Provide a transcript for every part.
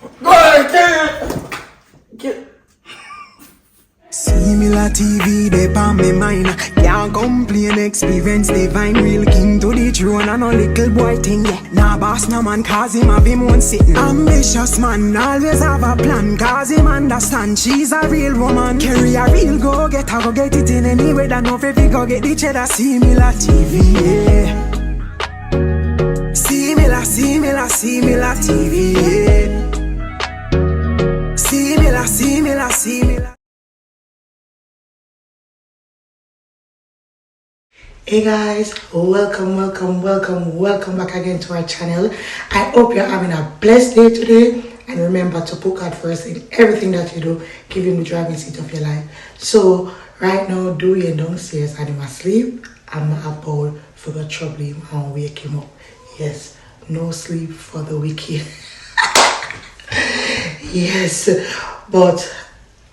Go ahead, get. Similar TV, they on me mind. Can't complain, experience divine. Real king to the throne and a little boy thing, yeah. Nah boss, no man, cause him have him own sitting. Ambitious man, always have a plan, cause him understand she's a real woman. Carry a real go-getter, go get it in any way that no if you go get the cheddar. Similar TV, yeah. Similar TV, yeah. Similar. Hey guys, welcome back again to our channel. I hope you're having a blessed day today, and remember to put God first in everything that you do. Give him the driving seat of your life. So right now, do your downstairs and him asleep. I'm about for the trouble him and wake him up. Yes, no sleep for the wicked. Yes, but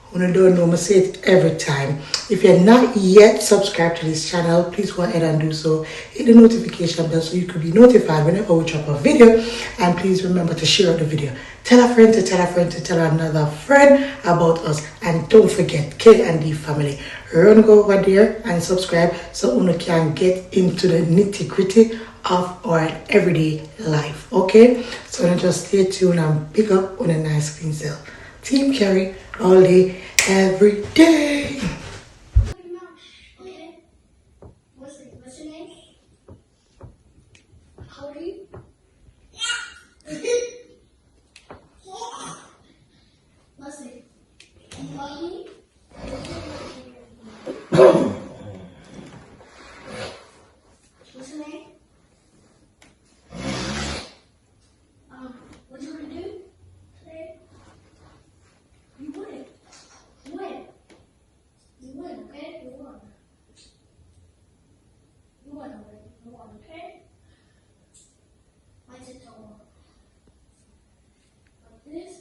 when I don't know, I say it every time. If you're not yet subscribed to this channel, please go ahead and do so. Hit the notification bell so you could be notified whenever we drop a video. And please remember to share the video. Tell a friend to tell a friend to tell another friend about us. And don't forget, K&D family. Run go over there and subscribe so you can get into the nitty-gritty of our everyday life. Okay? So now just stay tuned and pick up on a nice clean self. Team Carry all day, every day. Okay. What's your name? How old are you? Leslie. And how old are you? What's your name? What you gonna do today? You win. You win. You win, okay? You won. You won already. You won, okay? I just don't want. Like this.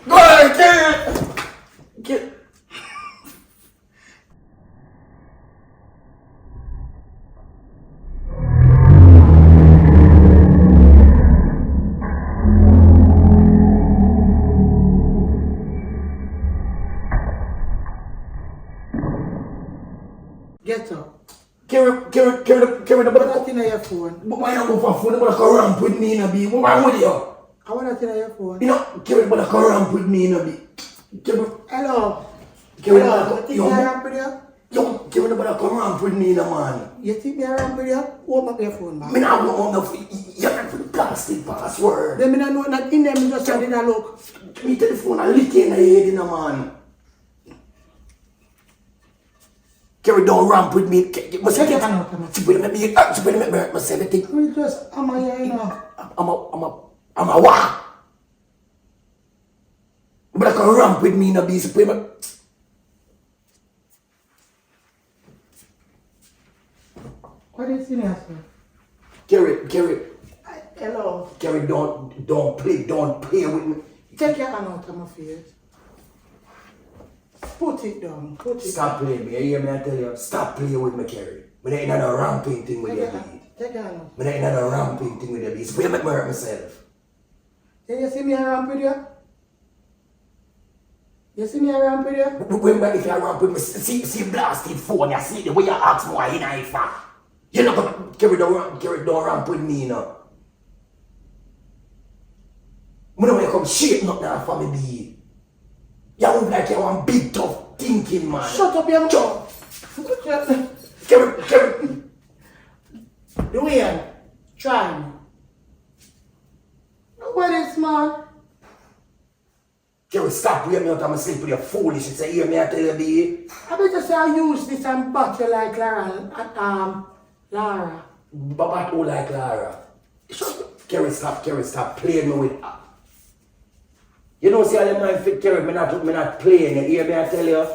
Go ahead, get. Get up. Carry the Put that button. thing on your phone. But why not go for phone? You better come ramp with me in a bit. What wrong with you? I want that thing on your phone. You know, carry the button, come ramp with me in a bit. Hello. Carry the You button. think I ramp with you? Yo, carry the button, come ramp with me in a man. You think I ramp with you? Open up your phone, man. Me not go home now for you have to the class. Let me not know that in them just trying to look. Give me telephone and lick in the head, you know, man. Carry don't ramp with me. Take your hand out, man. She put me hurt myself. I think We just, I'm a here, you know. I'm a what? But I can ramp with me in a beast. What is in here, sir? Carry. Hello. Carry, don't play with me. Take your hand out of my face. Put it down. Stop playing me. You hear me? I tell you. Stop playing with me, Carrie. I ain't not a ramping thing with your beat. Take your hand out. I ain't not a ramping thing with your beat. Where make me hurt myself? Can you see me around with you? You see me around with you? When if you ramp with me, see blasted phone, you see the way you ask me why you ain't for. You're not gonna carry don't ramp with me, you know. I don't want to come shake nothing off for me, be. You look like you want big tough thinking, man. Shut up, your mouth. Carry. Dwayne, try me. Nobody smart. Carry, stop wearing me out of my sleep with your foolish. It's a hear me, I tell you, be. I better say I use this and bat you like Lara. But who like Lara? Carry, stop playing me with. You know, see all the mind fit, Carrie, me not playing. You hear me, I tell you?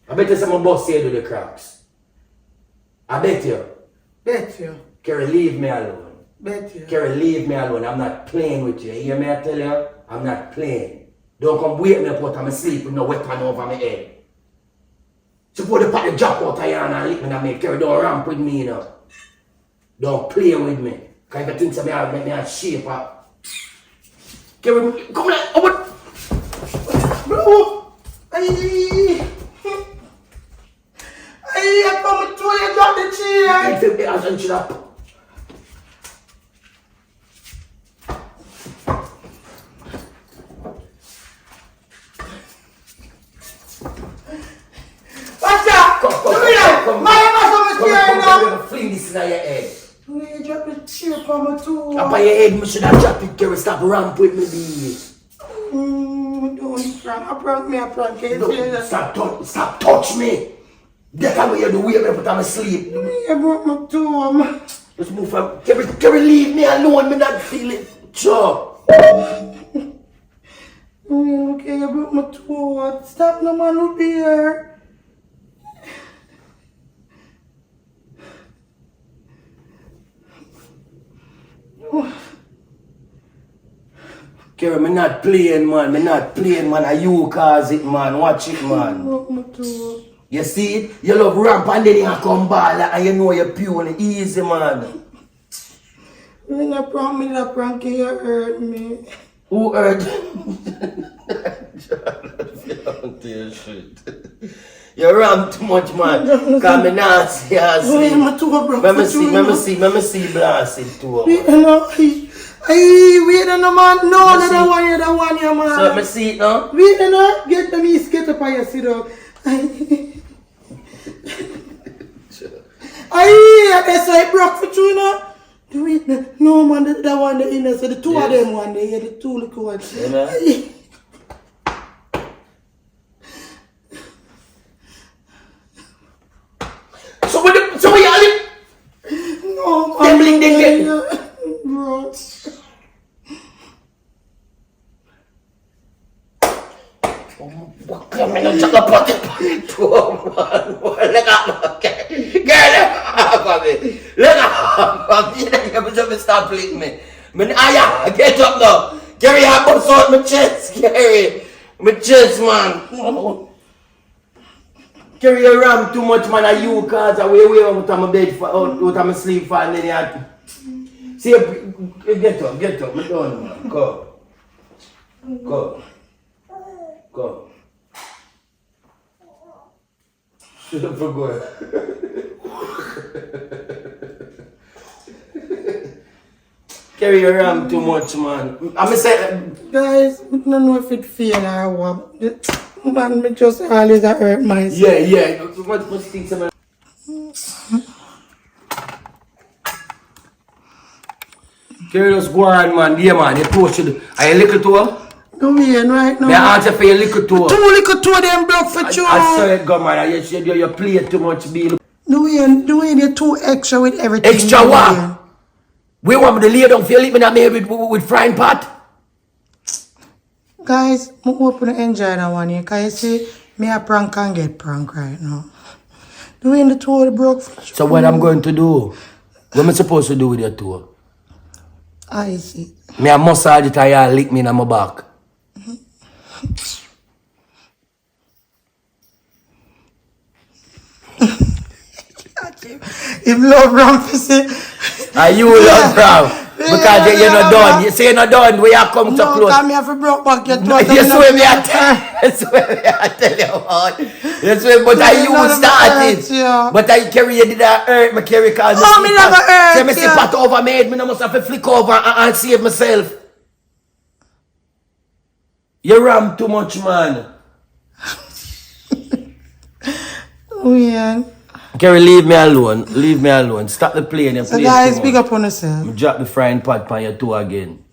I bet you some boss here do the cracks. I bet you. Bet you. Carrie, leave me alone. Bet you. Carrie, leave me alone. I'm not playing with you. You hear me, I tell you? I'm not playing. Don't come wake me up out of my sleep with no weapon over my head. Suppose the party drop out of here and lick me and make Carrie don't ramp with me, you know. Don't play with me. Because if you think so, I'll make me a shape up. Carrie, come on. Oh, what? Bro! I come to you, drop the chair. You feel me? I'll shut up. Fling this in your head. You drop the chair from me too. Up on your head, I should have dropped it, Carrie. Stop ramp with me, baby. Don't prank. I prank. Can you say that? Stop touch me. That's what you do. Wake me up out of sleep. You broke my toe. Let's move from. Carrie, leave me alone. Me not feeling. Sure. Okay, you broke my toe. Stop, no man will be here. Carrie, me not playing, man. Are you cause it, man? Watch it, man. Broke my toe. You see it? You love ramp and then you come ball and you know you're pure and easy, man. When I prank, you hurt me. Who hurt you? You ramp too much, man. Cause me not see her sleep. Let me see blasted too. Wait no man, no, the one, yeah, man. So let me see it now. Wait no, get up on your sit down. I guess I broke for you now. Do it no man, that one the inner, so the two of them one day, the two little ones. Yeah, So we are no man. Bro. Come on, check the pocket. Oh, man. Look up, girl. Look up. You stop playing me. Get up now. Gary, I bust out my chest, Gary. My chest, man. Gary, you ram too much, man. Are you cause I way out of my bed, out of my sleep, and then you had to. See, get up. I'm done, man. Go. Shut up for going. Carry your ram too much, man. I'm saying, guys, I don't know if it feel or what. Man, me just always hurt myself. Yeah. What things am I? Curious go on, man. Yeah, man. Your toe should. Are you little toe? No Wayne, right now. Me answer for your little toe. Two little toe them block for you. I saw it go, man. You play too much, Bill. No Wayne, you're too extra with everything. Extra no, what? Wayne. We want me to lay down for you, leave me not made with frying pot. Guys, I hope you enjoy that one here. Because you see, me a prank and get prank right now. The way the toe broke for you. So what I'm going to do? What am I supposed to do with your toe? I see. Me a massage it and you lick me in my back. Him love Ram for say. Are you love Ram? Because you're not done. You say you're not done. Where you come to close? No, come here for broke back your toe. You swear me I tell you about. You swear, but I you started. But I carry you did that hurt me carry cause oh, me never hurt say me see pat over me head, me no must have to flick over and save myself. You ram too much, man. Oh, yeah. Kerry, leave me alone. Leave me alone. Stop the plane. So guys, big up on yourself. Drop the frying pot on your toe again.